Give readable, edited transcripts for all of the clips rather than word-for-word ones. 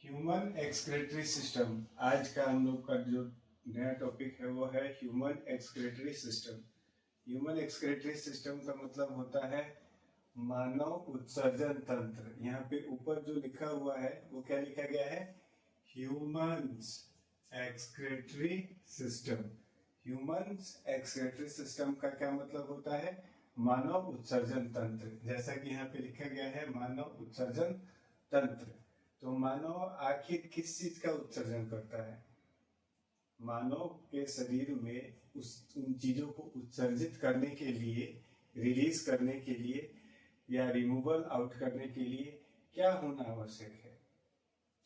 Human excretory system. आज का हम लोग का जो नया टॉपिक है वो है human excretory system. Human excretory system का मतलब होता है मानव उत्सर्जन तंत्र। यहाँ पे ऊपर जो लिखा हुआ है वो क्या लिखा गया है? Humans excretory system. Humans excretory system का क्या मतलब होता है? मानव उत्सर्जन तंत्र। जैसा कि यहाँ पे लिखा गया है मानव उत्सर्जन तंत्र। तो मानव आखिर किस चीज का उत्सर्जन करता है? मानव के शरीर में उन चीजों को उत्सर्जित करने के लिए, रिलीज करने के लिए या रिमूवल आउट करने के लिए क्या होना आवश्यक है?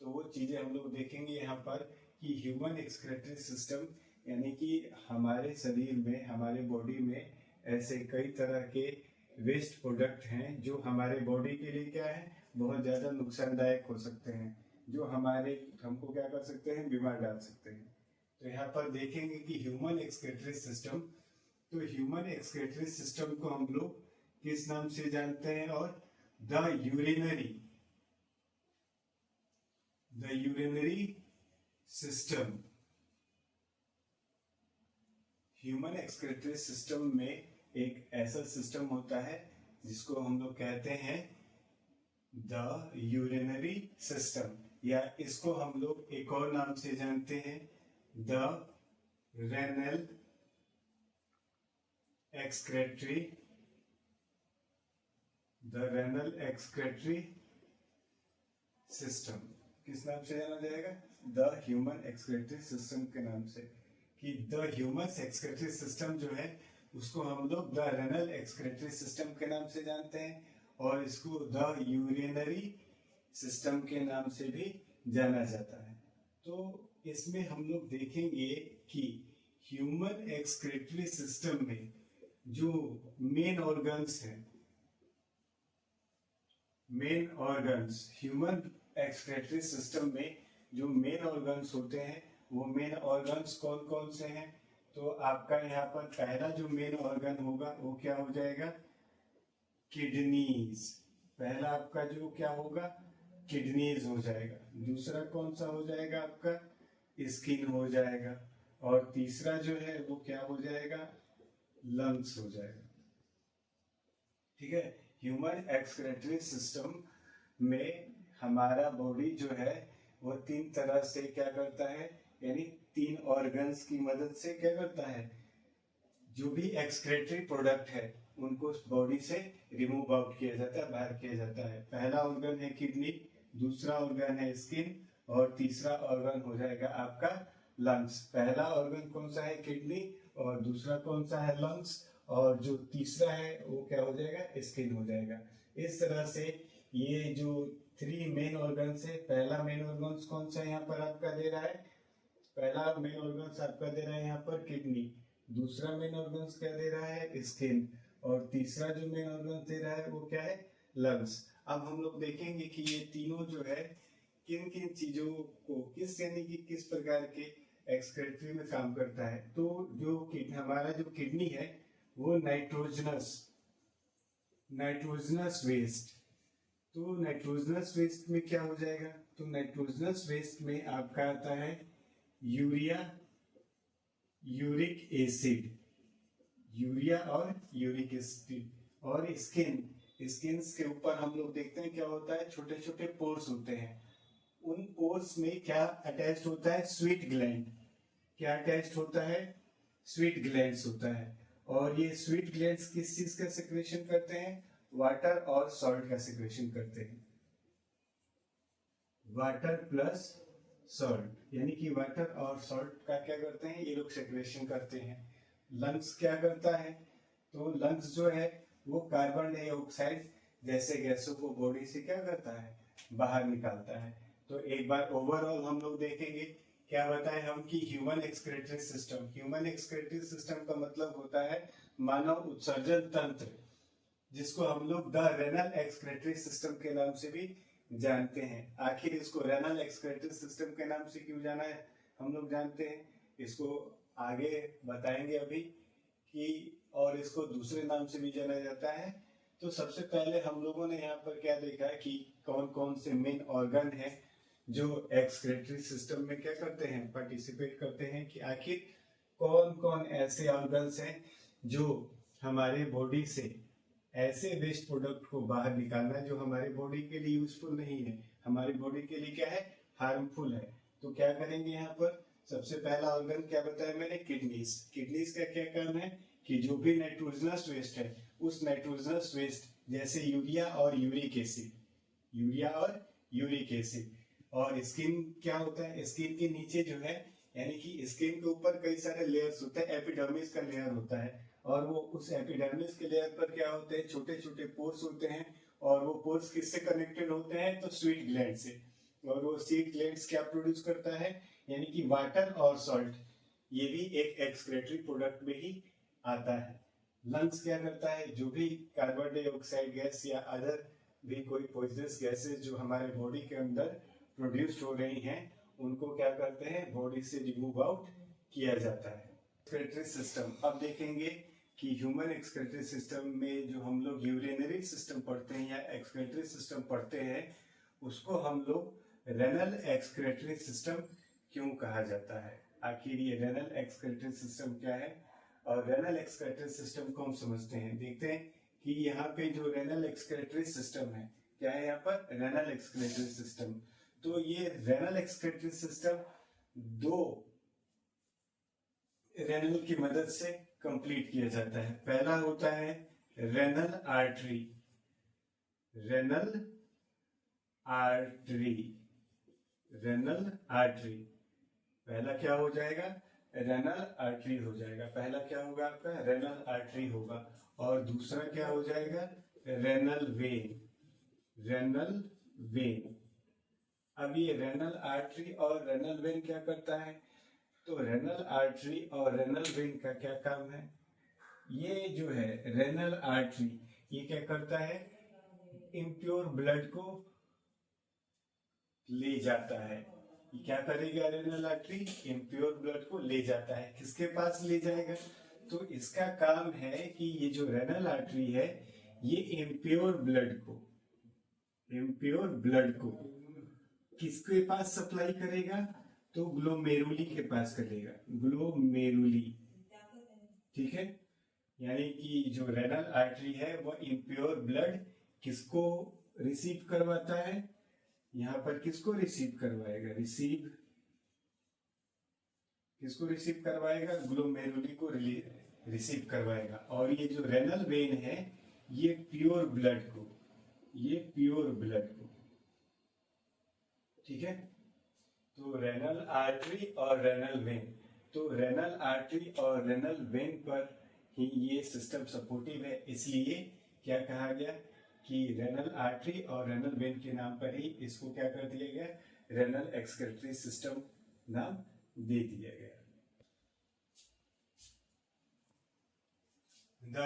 तो वो चीजें हम लोग देखेंगे यहाँ पर कि ह्यूमन एक्सक्रीटरी सिस्टम यानी कि हमारे शरीर में, हमारे बॉडी में ऐसे कई तरह के वेस्ट प्रोडक्ट हैं जो हमारे बॉडी के लिए क्या है, बहुत ज्यादा नुकसानदायक हो सकते हैं, जो हमको क्या कर सकते हैं, बीमार डाल सकते हैं। तो यहाँ पर देखेंगे कि ह्यूमन एक्सक्रीटरी सिस्टम, तो ह्यूमन एक्सक्रीटरी सिस्टम को हम लोग किस नाम से जानते हैं? और the urinary system. Human excretory system में एक ऐसा सिस्टम होता है जिसको हम लोग कहते हैं द यूरिनरी सिस्टम, या इसको हम लोग एक और नाम से जानते हैं द रेनल एक्सक्रीटरी सिस्टम। किस नाम से जाना जाएगा? द ह्यूमन एक्सक्रीटरी सिस्टम के नाम से। कि द ह्यूमन एक्सक्रीटरी सिस्टम जो है उसको हम लोग द रेनल एक्सक्रीटरी सिस्टम के नाम से जानते हैं, और इसको द यूरिनरी सिस्टम के नाम से भी जाना जाता है। तो इसमें हम लोग देखेंगे कि ह्यूमन एक्सक्रीटरी सिस्टम में जो मेन ऑर्गन्स हैं, ह्यूमन एक्सक्रीटरी सिस्टम में जो मेन ऑर्गन्स होते हैं वो मेन ऑर्गन्स कौन कौन से हैं? तो आपका यहाँ पर पहला जो मेन ऑर्गन होगा वो क्या हो जाएगा? किडनीज। पहला आपका जो क्या होगा? किडनीज हो जाएगा। दूसरा कौन सा हो जाएगा? आपका स्किन हो जाएगा। और तीसरा जो है वो क्या हो जाएगा? लंग्स हो जाएगा। ठीक है। ह्यूमन एक्सक्रीटरी सिस्टम में हमारा बॉडी जो है वो तीन तरह से क्या करता है, यानी तीन ऑर्गन्स की मदद से क्या करता है, जो भी एक्सक्रीटरी प्रोडक्ट है उनको बॉडी से रिमूव आउट किया जाता है, बाहर किया जाता है। पहला ऑर्गन है किडनी, दूसरा ऑर्गन है स्किन, और तीसरा ऑर्गन हो जाएगा आपका लंग्स। पहला ऑर्गन कौन सा है? किडनी, और दूसरा कौन सा है? लंग्स, और जो तीसरा है वो क्या हो जाएगा? स्किन हो जाएगा। इस तरह से ये जो थ्री मेन ऑर्गन्स है, पहला मेन ऑर्गन्स कौन सा यहाँ पर आपका दे रहा है? पहला मेन ऑर्गन्स आपका दे रहा है यहाँ पर किडनी, दूसरा मेन ऑर्गन्स क्या दे रहा है? स्किन, और तीसरा जो मेन ऑर्गन दे रहा है वो क्या है? लंग्स। अब हम लोग देखेंगे कि ये तीनों जो है किन किन चीजों को यानी कि किस प्रकार के एक्सक्रीटरी में काम करता है। तो जो हमारा जो किडनी है वो नाइट्रोजनस वेस्ट। तो नाइट्रोजनस वेस्ट में क्या हो जाएगा? तो नाइट्रोजनस वेस्ट में आपका आता है यूरिया, यूरिक एसिड, यूरिया और यूरिक एसिड। और स्किन के ऊपर हम लोग देखते हैं क्या होता है? छोटे छोटे पोर्स होते हैं। उन पोर्स में क्या अटैच्ड होता है? Sweet gland. क्या अटैच्ड होता है? स्वीट ग्लैंड्स होता है। और ये स्वीट ग्लैंड्स किस चीज का सिक्रेशन करते हैं? वाटर और सॉल्ट का सिक्रेशन करते हैं। वाटर प्लस सॉल्ट, यानी कि वाटर और सॉल्ट का क्या करते हैं? ये लोग सिक्रेशन करते हैं। लंग्स क्या करता है? तो लंग्स जो है वो कार्बन डाइऑक्साइड जैसे गैसों को बॉडी से क्या करता है? बाहर निकालता है। तो एक बार ओवरऑल हम लोग देखेंगे क्या बताएं हम कि ह्यूमन एक्सक्रीटरी सिस्टम का मतलब होता है मानव उत्सर्जन तंत्र, जिसको हम लोग द रेनल एक्सक्रीटरी सिस्टम के नाम से भी जानते हैं। आखिर इसको रेनल एक्सक्रीटरी सिस्टम के नाम से क्यों जाना है हम लोग जानते हैं, इसको आगे बताएंगे अभी कि, और इसको दूसरे नाम से भी जाना जाता है। तो सबसे पहले हम लोगों ने यहाँ पर क्या देखा है कि कौन कौन से मेन ऑर्गन है जो एक्सक्रीटरी सिस्टम में क्या करते हैं, पार्टिसिपेट करते हैं कि आखिर कौन कौन ऐसे ऑर्गन्स हैं जो हमारे बॉडी से ऐसे वेस्ट प्रोडक्ट को बाहर निकालना जो हमारे बॉडी के लिए यूजफुल नहीं है, हमारी बॉडी के लिए क्या है, हार्मफुल है। तो क्या करेंगे यहाँ पर, सबसे पहला ऑर्गन क्या बताया मैंने, किडनीज। किडनीज का क्या काम है कि जो भी नाइट्रोजनस वेस्ट है उस नाइट्रोजनस वेस्ट जैसे यूरिया और यूरिक एसिड, यूरिया और यूरिक एसिड, और स्किन क्या होता है, स्किन के नीचे जो है यानी कि स्किन के ऊपर कई सारे लेयर्स होते हैं, एपिडर्मिस का लेयर होता है, और वो उस एपिडर्मिस के लेयर पर क्या होते हैं, छोटे छोटे पोर्स होते हैं, और वो पोर्स किससे कनेक्टेड होते हैं, तो स्वीट ग्लैंड से। और वो स्वीट ग्लैंड्स क्या प्रोड्यूस करता है, यानी कि वाटर और सॉल्ट, ये भी एक एक्सक्रीटरी प्रोडक्ट में ही आता है। लंग्स क्या करता है, जो भी कार्बन डाइऑक्साइड गैस या अदर भी कोई पॉइजनस गैसेस जो हमारे बॉडी के अंदर प्रोड्यूस हो रही हैं उनको क्या करते हैं, बॉडी से रिमूव आउट किया जाता है। एक्सक्रीटरी सिस्टम, अब देखेंगे कि ह्यूमन एक्सक्रीटरी सिस्टम में जो हम लोग यूरिनरी सिस्टम पढ़ते हैं या एक्सक्रीटरी सिस्टम पढ़ते हैं उसको हम लोग रेनल एक्सक्रीटरी सिस्टम क्यों कहा जाता है। आखिर ये रेनल एक्सक्रीटरी सिस्टम क्या है और रेनल एक्सक्रीटरी सिस्टम को हम समझते हैं। देखते हैं कि यहाँ पे जो रेनल एक्सक्रीटरी सिस्टम है, क्या है यहाँ पर, रेनल एक्सक्रीटरी सिस्टम। तो ये रेनल एक्सक्रीटरी सिस्टम दो रेनल की मदद से कंप्लीट किया जाता है। पहला होता है renal artery, renal artery, renal artery, पहला क्या हो जाएगा, रेनल आर्टरी हो जाएगा। पहला क्या होगा आपका, रेनल आर्टरी होगा, और दूसरा क्या हो जाएगा, रेनल वेन, रेनल वेन। अब ये रेनल आर्टरी और रेनल वेन क्या करता है, तो रेनल आर्टरी और रेनल वेन का क्या काम है, ये जो है रेनल आर्टरी ये क्या करता है, इम्प्योर ब्लड को ले जाता है। ये क्या करेगा रेनल आर्टरी, इम्प्योर ब्लड को ले जाता है, किसके पास ले जाएगा, तो इसका काम है कि ये जो रेनल आर्टरी है ये इम्प्योर ब्लड को किसके पास सप्लाई करेगा, तो ग्लोमेरुली के पास करेगा, ग्लोमेरुली, ठीक है। यानी कि जो रेनल आर्टरी है वो इम्प्योर ब्लड किसको रिसीव करवाता है, यहाँ पर किसको रिसीव करवाएगा, किसको रिसीव करवाएगा, ग्लोमेरुली को रिसीव करवाएगा। और ये जो रेनल वेन है ये प्योर ब्लड को, ठीक है। तो रेनल आर्टरी और रेनल वेन, तो रेनल आर्टरी और रेनल वेन पर ही ये सिस्टम सपोर्टिव है, इसलिए क्या कहा गया कि रेनल आर्टरी और रेनल वेन के नाम पर ही इसको क्या कर दिया गया, रेनल एक्सक्रीटरी सिस्टम नाम दे दिया गया। द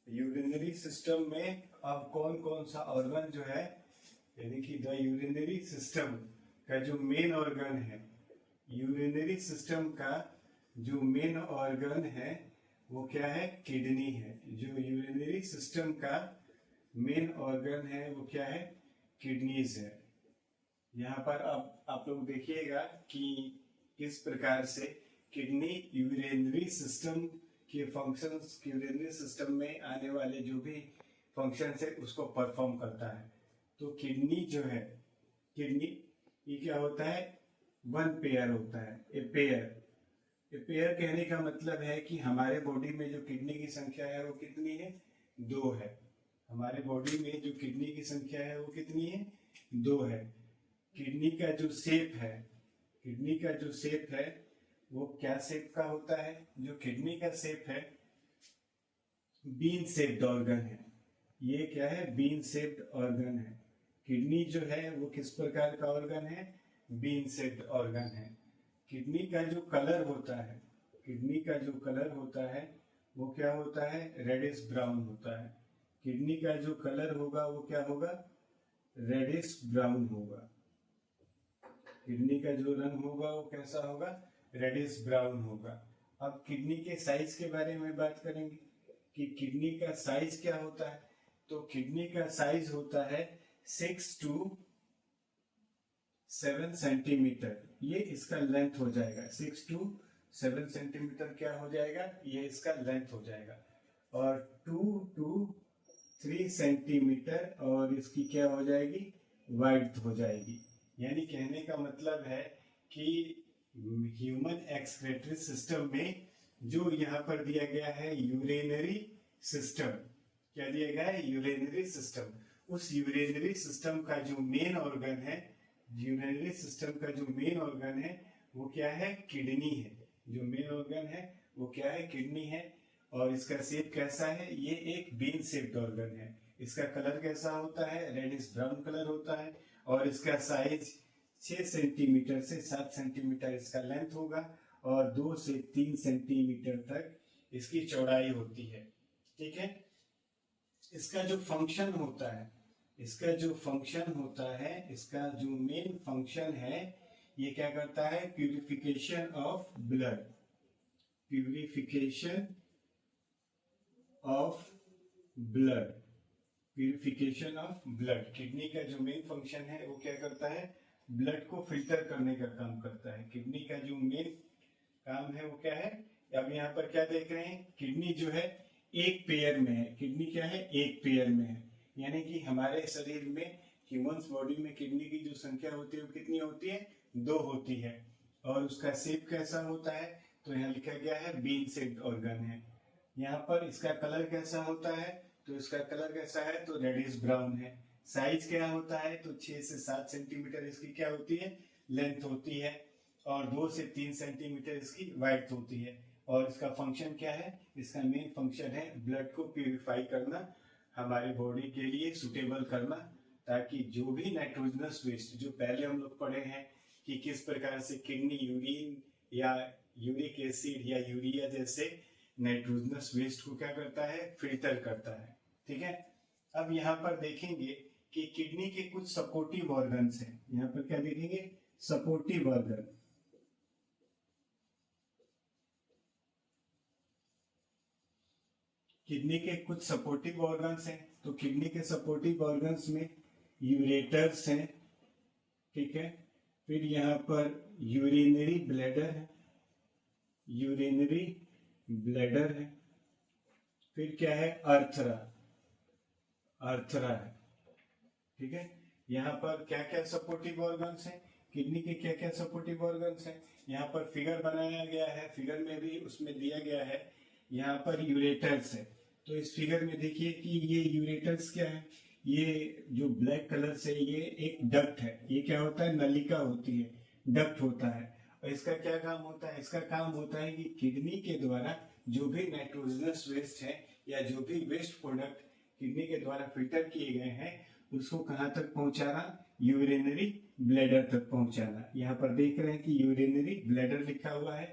यूरिनरी सिस्टम में अब कौन कौन सा ऑर्गन जो है, यानी कि द यूरिनरी सिस्टम का जो मेन ऑर्गन है, यूरिनरी सिस्टम का जो मेन ऑर्गन है वो क्या है, किडनी है। जो यूरिनरी सिस्टम का मेन ऑर्गन है वो क्या है, किडनीज है। यहाँ पर अब आप लोग देखिएगा कि किस प्रकार से किडनी यूरिनरी सिस्टम के फंक्शंस, यूरिनरी सिस्टम में आने वाले जो भी फंक्शंस है उसको परफॉर्म करता है। तो किडनी जो है, किडनी ये क्या होता है, वन पेयर होता है, ए पेयर कहने का मतलब है कि हमारे बॉडी में जो किडनी की संख्या है वो कितनी है, 2 है। हमारे बॉडी में जो किडनी की संख्या है वो कितनी है, 2 है। किडनी का जो शेप है वो क्या शेप का होता है, जो किडनी का शेप है बीन शेप्ड ऑर्गन है। ये क्या है, बीन शेप्ड ऑर्गन है। किडनी जो है वो किस प्रकार का ऑर्गन है, बीन शेप्ड ऑर्गन है। किडनी का जो कलर होता है वो क्या होता है, रेडिश ब्राउन होता है। किडनी का जो कलर होगा वो क्या होगा, रेडिश ब्राउन होगा। किडनी का जो रंग होगा वो कैसा होगा, रेडिश ब्राउन होगा। अब किडनी के साइज के बारे में बात करेंगे कि किडनी का साइज क्या होता है, तो किडनी का साइज होता है 6 to 7 सेंटीमीटर, ये इसका लेंथ हो जाएगा। 6 to 7 सेंटीमीटर क्या हो जाएगा, ये इसका लेंथ हो जाएगा। और 2 to 3 सेंटीमीटर और इसकी क्या हो जाएगी, वाइड्थ हो जाएगी। यानी कहने का मतलब है कि ह्यूमन एक्सक्रेटरी सिस्टम में जो यहाँ पर दिया गया है यूरिनरी सिस्टम, क्या दिया गया है, यूरिनरी सिस्टम। उस यूरिनरी सिस्टम का जो मेन ऑर्गन है, यूरिनरी सिस्टम का जो मेन ऑर्गन है वो क्या है, किडनी है। जो मेन ऑर्गन है वो क्या है, किडनी है। और इसका शेप कैसा है, ये एक बीन शेप्ड ऑर्गन है। इसका कलर कैसा होता है, रेडिश ब्राउन कलर होता है। और इसका साइज 6 सेंटीमीटर से 7 सेंटीमीटर इसका लेंथ होगा और 2 से 3 सेंटीमीटर तक इसकी चौड़ाई होती है। ठीक है। इसका जो फंक्शन होता है, इसका जो फंक्शन होता है, इसका जो मेन फंक्शन है, ये क्या करता है, purification of blood, purification of blood, purification of blood. Kidney का जो मेन फंक्शन है वो क्या करता है, ब्लड को फिल्टर करने का काम करता है। किडनी का जो मेन काम है वो क्या है, अब यहाँ पर क्या देख रहे हैं, किडनी जो है एक पेयर में है। किडनी क्या है, एक पेयर में है। यानी कि हमारे शरीर में, ह्यूमंस बॉडी में किडनी की जो संख्या होती है वो कितनी होती है, 2 होती है। और उसका शेप कैसा होता है, तो यहाँ लिखा गया है बीन शेप्ड ऑर्गन है। यहाँ पर इसका कलर कैसा होता है, तो इसका कलर कैसा है, तो रेडिश ब्राउन है। साइज क्या होता है, तो 6 से 7 सेंटीमीटर इसकी क्या होती है, लेंथ होती है। और 2 से 3 सेंटीमीटर इसकी वाइड्थ होती है। और इसका फंक्शन क्या है, इसका मेन फंक्शन है ब्लड को प्यूरिफाई करना, हमारे बॉडी के लिए सुटेबल करना, ताकि जो भी नाइट्रोजनस वेस्ट, जो पहले हम लोग पढ़े हैं कि किस प्रकार से किडनी यूरिन या यूरिक एसिड या यूरिया जैसे नाइट्रोजनस वेस्ट को क्या करता है, फिल्टर करता है। ठीक है। अब यहाँ पर देखेंगे कि किडनी के कुछ सपोर्टिव ऑर्गन्स हैं। यहाँ पर क्या देखेंगे, सपोर्टिव ऑर्गन। किडनी के कुछ सपोर्टिव ऑर्गन्स हैं। तो किडनी के सपोर्टिव ऑर्गन्स में यूरेटर्स हैं। ठीक है। फिर यहाँ पर यूरिनरी ब्लैडर है, यूरिनरी ब्लैडर है। फिर क्या है, अर्थरा, अर्थरा है। ठीक है। यहाँ पर क्या क्या सपोर्टिव ऑर्गन्स हैं, किडनी के क्या क्या सपोर्टिव ऑर्गन्स हैं, यहाँ पर फिगर बनाया गया है। फिगर में भी उसमें दिया गया है, यहाँ पर यूरेटर्स है। तो इस फिगर में देखिए कि ये यूरेटर्स क्या है, ये जो ब्लैक कलर से, ये एक डक्ट है। ये क्या होता है, नलिका होती है, डक्ट होता है। और इसका क्या काम होता है, इसका काम होता है कि किडनी के द्वारा जो भी नाइट्रोजनस वेस्ट है या जो भी वेस्ट प्रोडक्ट किडनी के द्वारा फिल्टर किए गए हैं, उसको कहाँ तक पहुंचाना, यूरिनरी ब्लैडर तक पहुंचाना। यहाँ पर देख रहे हैं कि यूरिनरी ब्लैडर लिखा हुआ है।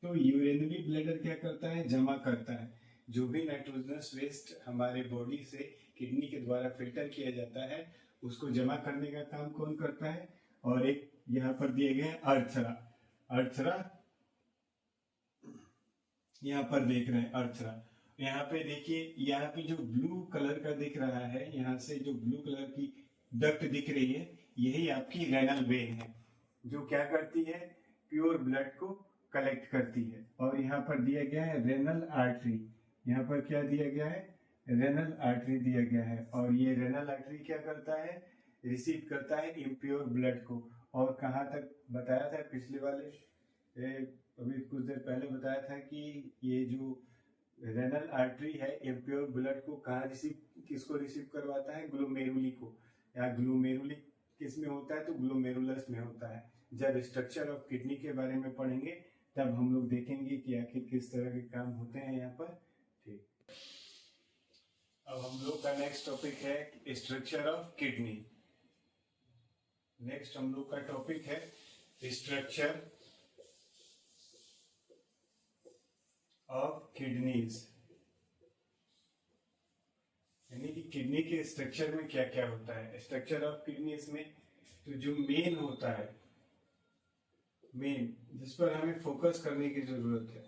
तो यूरिनरी ब्लैडर क्या करता है, जमा करता है जो भी नाइट्रोजनस वेस्ट हमारे बॉडी से किडनी के द्वारा फिल्टर किया जाता है, उसको जमा करने का काम कौन करता है। और एक यहाँ पर दिए गए अर्थरा, अर्थरा यहाँ पर देख रहे हैं, अर्थरा। यहाँ पे देखिए, यहाँ पे जो ब्लू कलर का दिख रहा है, यहाँ से जो ब्लू कलर की डक्ट दिख रही है, यही आपकी रेनल वेन है, जो क्या करती है, प्योर ब्लड को कलेक्ट करती है। और यहाँ पर दिया गया है रेनल आर्टरी। यहाँ पर क्या दिया गया है, रेनल आर्टरी दिया गया है। और ये रेनल आर्टरी क्या करता है, रिसीव करता है इम्प्योर ब्लड को। और कहाँ तक बताया था पिछले वाले, अभी कुछ देर पहले बताया था कि ये जो रेनल आर्टरी है, इम्प्योर ब्लड को कहाँ रिसीव, किसको रिसीव करवाता है, ग्लोमेरुली को। या ग्लोमेरुली किस में होता है, तो ग्लोमेरुलस में होता है। जब स्ट्रक्चर ऑफ किडनी के बारे में पढ़ेंगे तब हम लोग देखेंगे कि आखिर किस तरह के काम होते हैं यहाँ पर। ठीक। अब हम लोग का नेक्स्ट टॉपिक है स्ट्रक्चर ऑफ किडनी। नेक्स्ट हम लोग का टॉपिक है स्ट्रक्चर ऑफ किडनीज, यानी कि किडनी के स्ट्रक्चर में क्या क्या होता है। स्ट्रक्चर ऑफ किडनीज में तो जो मेन होता है, मेन जिस पर हमें फोकस करने की जरूरत है,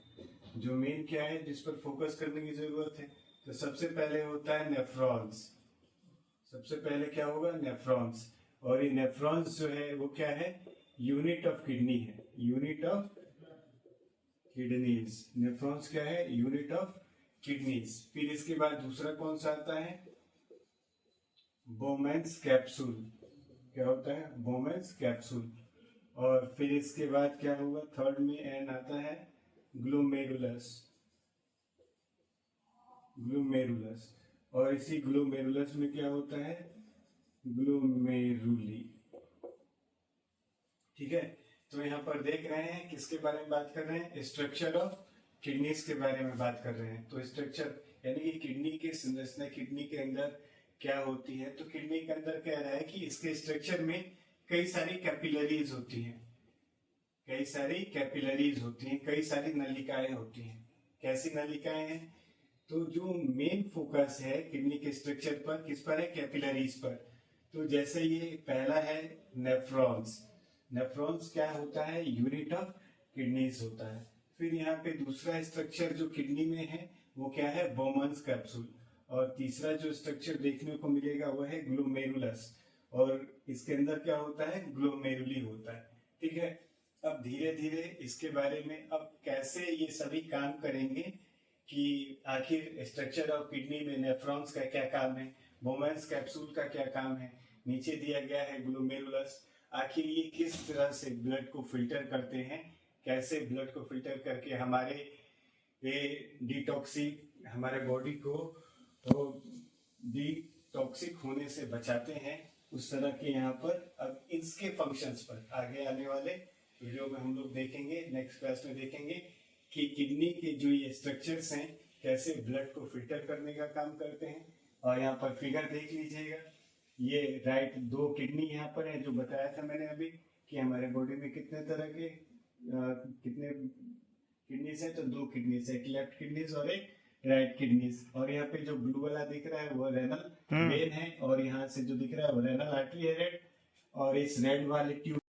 जो मेन क्या है जिस पर फोकस करने की जरूरत है, तो सबसे पहले होता है नेफ्रॉन्स। सबसे पहले क्या होगा, नेफ्रॉन्स। और ये नेफ्रॉन्स जो है वो क्या है, यूनिट ऑफ किडनी है, यूनिट ऑफ किडनीज। नेफ्रॉन्स क्या है, यूनिट ऑफ किडनीज। फिर इसके बाद दूसरा कौन सा आता है, बोमेन्स कैप्सूल। क्या होता है, बोमेन्स कैप्सूल। और फिर इसके बाद क्या होगा, थर्ड में एन आता है ग्लोमेरुलस, ग्लोमेरुलस। और इसी ग्लोमेरुलस में क्या होता है, ग्लोमेरुली। ठीक है, तो यहाँ पर देख रहे हैं किसके बारे में बात कर रहे हैं, स्ट्रक्चर ऑफ किडनीज के बारे में बात कर रहे हैं। तो स्ट्रक्चर यानी कि किडनी के संरचना, किडनी के अंदर क्या होती है। तो किडनी के अंदर क्या रहा है कि इसके स्ट्रक्चर में कई सारी कैपिलरीज होती हैं, कई सारी कैपिलरीज होती हैं, कई सारी नलिकाएं होती हैं। कैसी नलिकाएं हैं, तो जो मेन फोकस है किडनी के स्ट्रक्चर पर किस पर है, कैपिलरीज पर। तो जैसे ये पहला है नेफ्रॉन्स। नेफ्रॉन्स क्या होता है, यूनिट ऑफ किडनीज होता है। फिर यहाँ पे दूसरा स्ट्रक्चर जो किडनी में है वो क्या है, बोमेन्स कैप्सूल। और तीसरा जो स्ट्रक्चर देखने को मिलेगा वो है ग्लोमेरुलस, और इसके अंदर क्या होता है, ग्लोमेरुली होता है। ठीक है, अब धीरे धीरे इसके बारे में अब कैसे ये सभी काम करेंगे कि आखिर स्ट्रक्चर ऑफ किडनी में नेफ्रॉन्स का क्या काम है, बोमेन्स कैप्सूल का क्या काम है, नीचे दिया गया है ग्लोमेरुलस। आखिर ये किस तरह से ब्लड को फिल्टर करते हैं, कैसे ब्लड को फिल्टर करके हमारे डिटॉक्सिक, हमारे बॉडी को तो डिटॉक्सिक होने से बचाते हैं, उस तरह के यहाँ पर अब इसके फंक्शंस पर आगे आने वाले वीडियो में हम लोग देखेंगे, नेक्स्ट क्लास में देखेंगे कि किडनी के जो ये स्ट्रक्चर्स हैं कैसे ब्लड को फिल्टर करने का काम करते हैं। और यहाँ पर फिगर देख लीजिएगा, ये राइट दो किडनी यहाँ पर है, जो बताया था मैंने अभी कि हमारे बॉडी में कितने तरह के कितने किडनीज है, तो दो किडनीज है, एक लेफ्ट किडनीज और एक राइट किडनीज। और यहाँ पे जो ब्लू वाला दिख रहा है वो रेनल वेन है, और यहाँ से जो दिख रहा है वो रेनल आर्टरी है रेड, और इस रेड वाले ट्यूब